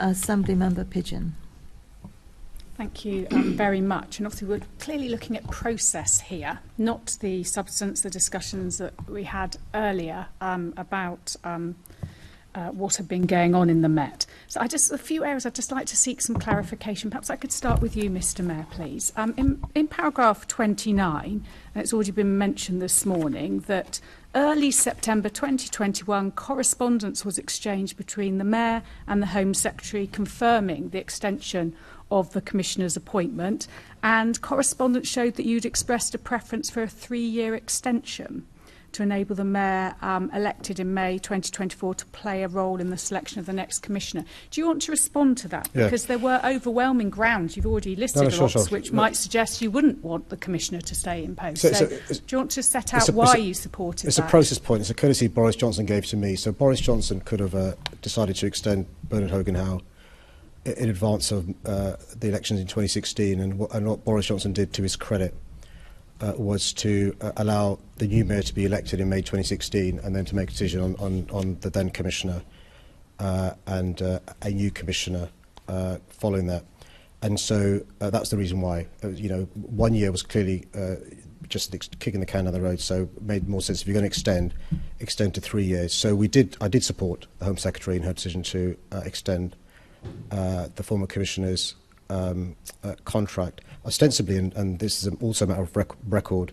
Assembly Member Pidgeon. Thank you very much. And obviously we're clearly looking at process here, not the substance, the discussions that we had earlier about what had been going on in the Met. So a few areas I'd just like to seek some clarification. Perhaps I could start with you, Mr. Mayor, please. In paragraph 29, and it's already been mentioned this morning, that early September 2021 correspondence was exchanged between the Mayor and the Home Secretary confirming the extension of the Commissioner's appointment, and correspondence showed that you'd expressed a preference for a 3-year extension to enable the Mayor elected in May 2024 to play a role in the selection of the next Commissioner. Do you want to respond to that? Yeah. Because there were overwhelming grounds, you've already listed sure. which might suggest you wouldn't want the Commissioner to stay in post. So do you want to set out why you supported that? It's a process point. It's a courtesy Boris Johnson gave to me. So Boris Johnson could have decided to extend Bernard Hogan-Howe in advance of the elections in 2016, and what Boris Johnson did, to his credit, was to allow the new mayor to be elected in May 2016 and then to make a decision on the then commissioner and a new commissioner following that. And so that's the reason why. 1 year was clearly just kicking the can down the road, so it made more sense if you're going to extend to 3 years. So I did support the Home Secretary in her decision to extend the former commissioner's contract, ostensibly, and this is also a matter of record,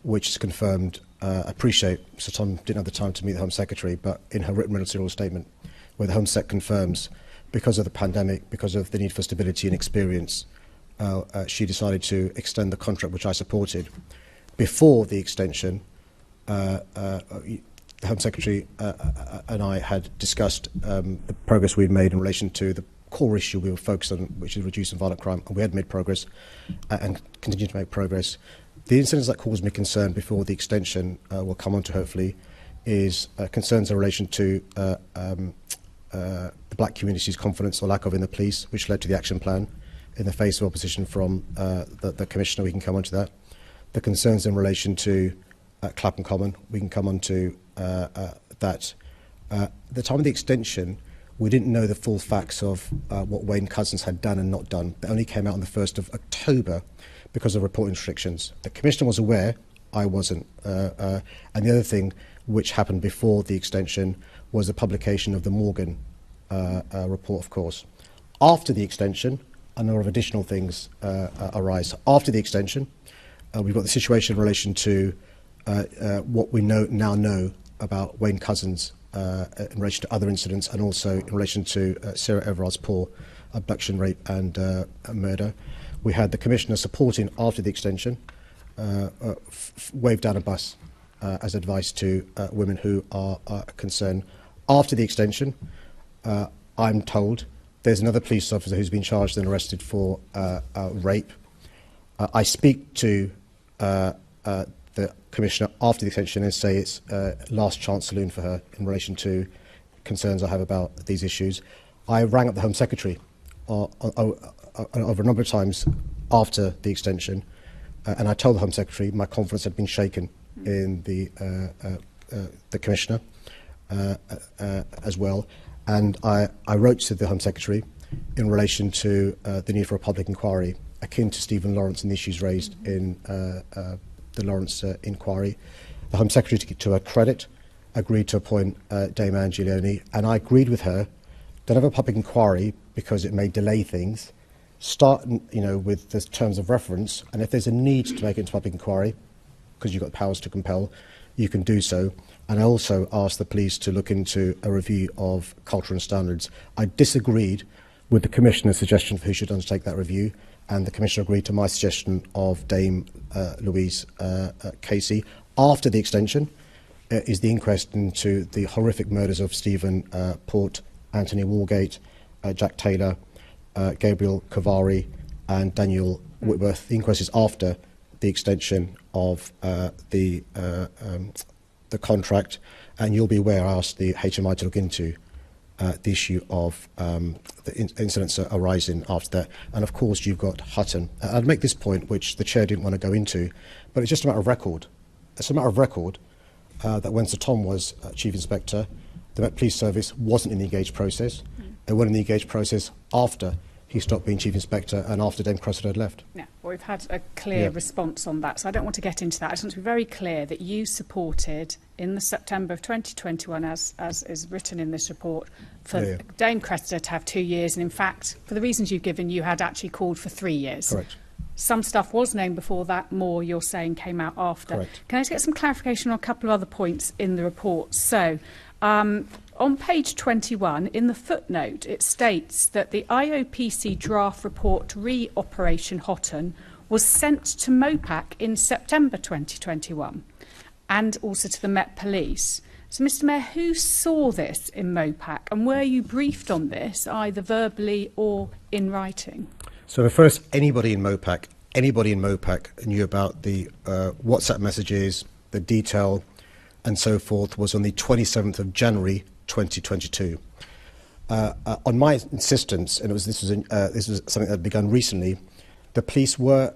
which is confirmed. I appreciate Sir Tom didn't have the time to meet the Home Secretary, but in her written ministerial statement, where the Home Sec confirms, because of the pandemic, because of the need for stability and experience, she decided to extend the contract, which I supported. Before the extension, the Home Secretary and I had discussed the progress we'd made in relation to the core issue we were focused on, which is reducing violent crime, and we had made progress and continue to make progress. The incidents that caused me concern before the extension, we'll come on to hopefully, is concerns in relation to the black community's confidence or lack of in the police, which led to the action plan in the face of opposition from the Commissioner. We can come on to that. The concerns in relation to Clapham Common, we can come on to that. At the time of the extension, we didn't know the full facts of what Wayne Couzens had done and not done. That only came out on the 1st of October because of reporting restrictions. The Commissioner was aware, I wasn't. And the other thing which happened before the extension was the publication of the Morgan report, of course. After the extension, a number of additional things arise. After the extension, we've got the situation in relation to what we now know about Wayne Couzens in relation to other incidents, and also in relation to Sarah Everard's poor abduction, rape and murder. We had the Commissioner supporting, after the extension, wave down a bus as advice to women who are concerned. After the extension, I'm told there's another police officer who's been charged and arrested for rape. I speak to the Commissioner after the extension and say it's last chance saloon for her in relation to concerns I have about these issues. I rang up the Home Secretary over a number of times after the extension, and I told the Home Secretary my confidence had been shaken in the Commissioner as well. And I wrote to the Home Secretary in relation to the need for a public inquiry akin to Stephen Lawrence and the issues raised in the Lawrence inquiry. The Home Secretary, to her credit, agreed to appoint Dame Anne Giulioni, and I agreed with her, don't have a public inquiry because it may delay things. Start, with the terms of reference, and if there's a need to make it into public inquiry, because you've got powers to compel, you can do so. And I also asked the police to look into a review of culture and standards. I disagreed with the Commissioner's suggestion for who should undertake that review, and the Commissioner agreed to my suggestion of Dame Louise Casey. After the extension is the inquest into the horrific murders of Stephen Port, Anthony Walgate, Jack Taylor, Gabriel Cavari and Daniel Whitworth. The inquest is after the extension of the contract, and you'll be aware I asked the HMI to look into the issue of the incidents arising after that. And of course you've got Hutton. I'd make this point, which the Chair didn't want to go into, but it's just a matter of record. It's a matter of record that when Sir Tom was Chief Inspector, the Met Police Service wasn't in the engaged process. It went in the engaged process after he stopped being Chief Inspector and after Dame Cressida had left. Yeah, well, we've had a clear response on that, so I don't want to get into that. I just want to be very clear that you supported, in the September of 2021, as is written in this report, for Dame Cressida to have 2 years, and in fact, for the reasons you've given, you had actually called for 3 years. Correct. Some stuff was known before that, more you're saying came out after. Correct. Can I just get some clarification on a couple of other points in the report? So, on page 21, in the footnote, it states that the IOPC draft report re Operation Houghton was sent to MOPAC in September 2021 and also to the Met Police. So, Mr Mayor, who saw this in MOPAC and were you briefed on this, either verbally or in writing? So first, anybody in MOPAC knew about the WhatsApp messages, the detail and so forth was on the 27th of January 2022. On my insistence, and this was something that had begun recently, the police were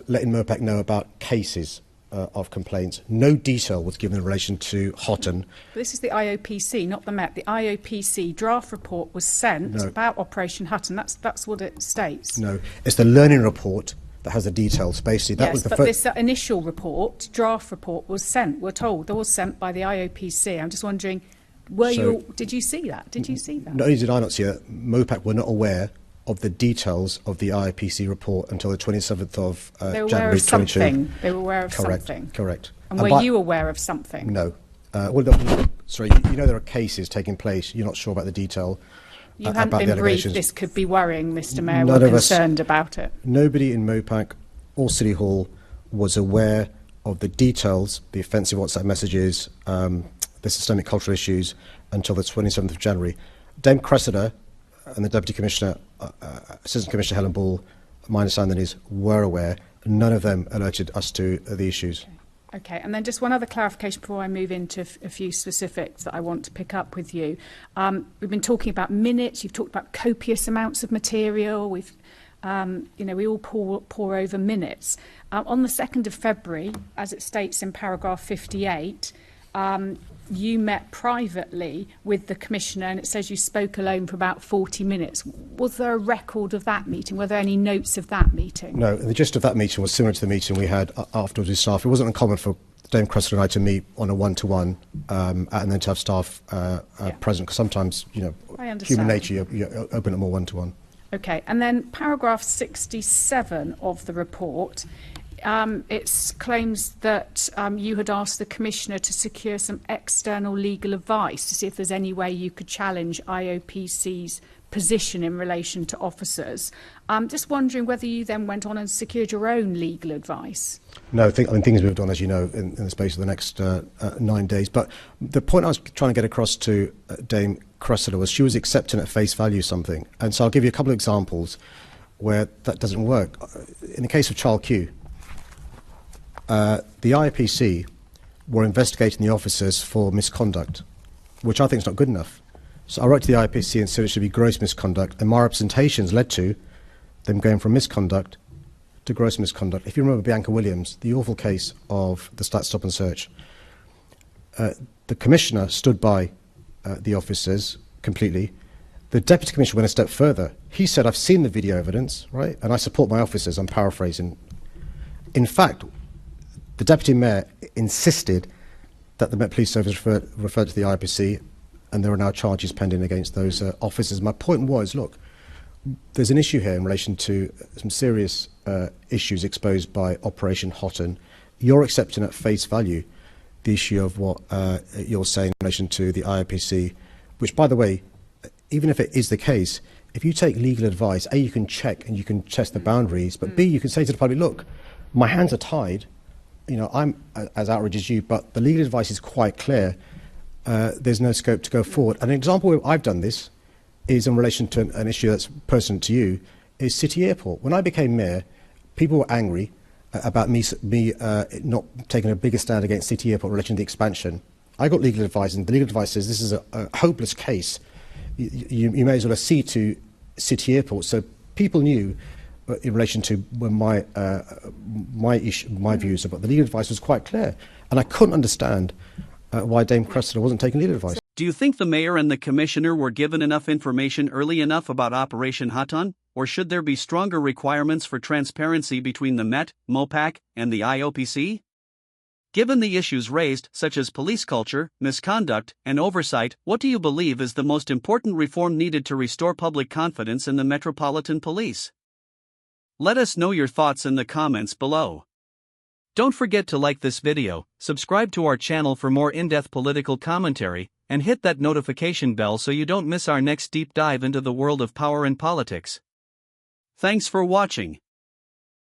letting MOPAC know about cases of complaints. No detail was given in relation to Houghton. But this is the IOPC, not the Met. The IOPC draft report was sent about Operation Houghton. That's what it states. No, it's the learning report that has the details. Basically, that was the but this initial report, draft report, was sent. We're told that was sent by the IOPC. I'm just wondering, did you see that? Did you see that? Not only did I not see it, MOPAC were not aware of the details of the IOPC report until the 27th of January 2022. They were aware of something. Correct. And were you aware of something? No. Sorry, you know there are cases taking place. You're not sure about the detail. You hadn't been briefed. This could be worrying, Mr Mayor. None We're concerned about it. Nobody in MOPAC or City Hall was aware of the details, the offensive WhatsApp messages, the systemic cultural issues until the 27th of January. Dame Cressida and the Deputy Commissioner, Assistant Commissioner Helen Ball, my understanding is, were aware. None of them alerted us to the issues. Okay, and then just one other clarification before I move into a few specifics that I want to pick up with you. We've been talking about minutes. You've talked about copious amounts of material. We all pour over minutes. On the 2nd of February, as it states in paragraph 58, you met privately with the Commissioner, and it says you spoke alone for about 40 minutes. Was there a record of that meeting? Were there any notes of that meeting? No, the gist of that meeting was similar to the meeting we had afterwards with staff. It wasn't uncommon for Dame Cressida and I to meet on a one-to-one and then to have staff present, because sometimes, human nature, you open it more one-to-one. Okay, and then paragraph 67 of the report, it claims that you had asked the Commissioner to secure some external legal advice to see if there's any way you could challenge IOPC's position in relation to officers. Just wondering whether you then went on and secured your own legal advice. No, things moved on, as you know, in the space of the next 9 days. But the point I was trying to get across to Dame Cressida was she was accepting at face value something. And so I'll give you a couple of examples where that doesn't work. In the case of Child Q, the IPC were investigating the officers for misconduct, which I think is not good enough. So I wrote to the IPC and said it should be gross misconduct, and my representations led to them going from misconduct to gross misconduct. If you remember Bianca Williams, the awful case of the stop and search, the Commissioner stood by the officers completely. The Deputy Commissioner went a step further. He said, I've seen the video evidence, right, and I support my officers. I'm paraphrasing. In fact, the Deputy Mayor insisted that the Met Police Service referred to the IPC, and there are now charges pending against those officers. My point was, look, there's an issue here in relation to some serious issues exposed by Operation Houghton. You're accepting at face value the issue of what you're saying in relation to the IPC, which, by the way, even if it is the case, if you take legal advice, A, you can check and you can test the boundaries, but B, you can say to the public, look, my hands are tied. I'm as outraged as you, but the legal advice is quite clear. There's no scope to go forward. And an example where I've done this is in relation to an issue that's pertinent to you, is City Airport. When I became mayor, people were angry about me not taking a bigger stand against City Airport in relation to the expansion. I got legal advice, and the legal advice says this is a hopeless case. You may as well accede to City Airport. So people knew in relation to when my views about the legal advice was quite clear, and I couldn't understand why Dame Cressida wasn't taking legal advice. Do you think the mayor and the commissioner were given enough information early enough about Operation Hatan, or should there be stronger requirements for transparency between the Met, MOPAC, and the IOPC? Given the issues raised, such as police culture, misconduct, and oversight, what do you believe is the most important reform needed to restore public confidence in the Metropolitan Police? Let us know your thoughts in the comments below. Don't forget to like this video, subscribe to our channel for more in-depth political commentary, and hit that notification bell so you don't miss our next deep dive into the world of power and politics. Thanks for watching.